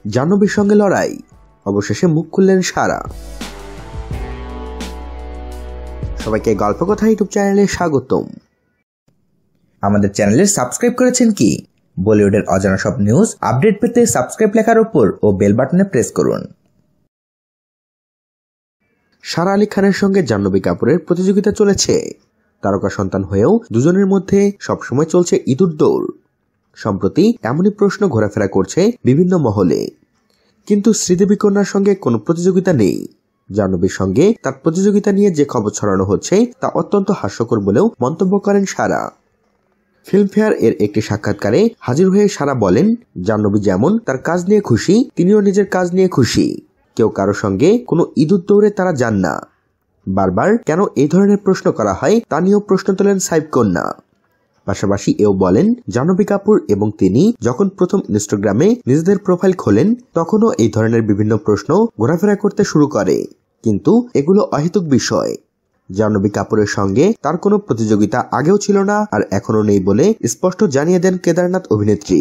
জাহ্নবীর সঙ্গে লড়াই, অবশেষে মুখ খুললেন সারা। সবাইকে গল্প কথা ইউটিউব চ্যানেলে স্বাগতম। আমাদের চ্যানেলে সাবস্ক্রাইব করেছেন কি? বলিউডের অজানা সব নিউজ আপডেট পেতে সাবস্ক্রাইব লেখার উপর ও বেল বাটনে প্রেস করুন। সারা আলী খানের সঙ্গে জাহ্নবী কাপুরের প্রতিযোগিতা চলেছে। তারকা সন্তান হয়েও দুজনের মধ্যে সবসময় চলছে ইঁদুর দৌড়। সম্প্রতি এমনই প্রশ্ন ঘোরাফেরা করছে বিভিন্ন মহলে। কিন্তু শ্রীদেবী কন্যার সঙ্গে কোনো প্রতিযোগিতা নেই। জাহ্নবীর সঙ্গে তার প্রতিযোগিতা নিয়ে যে খবর ছড়ানো হচ্ছে তা অত্যন্ত হাস্যকর বলেও মন্তব্য করেন সারা। ফিল্মফেয়ার এর একটি সাক্ষাৎকারে হাজির হয়ে সারা বলেন, জাহ্নবী যেমন তার কাজ নিয়ে খুশি, তিনিও নিজের কাজ নিয়ে খুশি। কেউ কারো সঙ্গে কোনো ইঁদুর দৌড়ে তারা যান না। বারবার কেন এই ধরনের প্রশ্ন করা হয় তা নিয়েও প্রশ্ন তোলেন সাইফ কন্যা। পাশাপাশি এও বলেন, জাহ্নবী কাপুর এবং তিনি যখন প্রথম ইনস্টাগ্রামে নিজেদের প্রোফাইল খোলেন তখনও এই ধরনের বিভিন্ন প্রশ্ন ঘোরাফেরা করতে শুরু করে, কিন্তু এগুলো অহেতুক বিষয়। জাহ্নবী কাপুরের সঙ্গে তার কোনো প্রতিযোগিতা আগেও ছিল না আর এখনো নেই বলে স্পষ্ট জানিয়ে দেন কেদারনাথ অভিনেত্রী।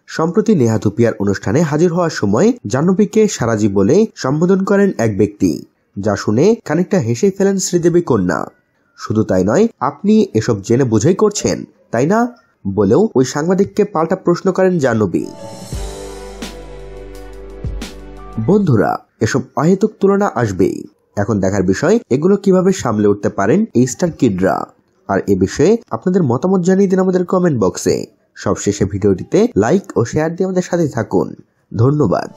সম্প্রতি নেহা ধুপিয়ার অনুষ্ঠানে হাজির হওয়ার সময় জাহ্নবীকে সারাজি বলে সম্বোধন করেন এক ব্যক্তি, যা শুনে খানিকটা হেসে ফেলেন শ্রীদেবী কন্যা। শুধু তাই নয়, আপনি এসব জেনে বুঝেই করছেন তাই না বলেও ওই সাংবাদিককে পাল্টা প্রশ্ন করেন জাহ্নবী। বন্ধুরা, এসব অহেতুক তুলনা আসবেই। এখন দেখার বিষয় এগুলো কিভাবে সামলে উঠতে পারেন এই স্টার কিডরা। আর এ বিষয়ে আপনাদের মতামত জানিয়ে দিন আমাদের কমেন্ট বক্সে। সবশেষে ভিডিওটিতে লাইক ও শেয়ার দিয়ে আমাদের সাথে থাকুন। ধন্যবাদ।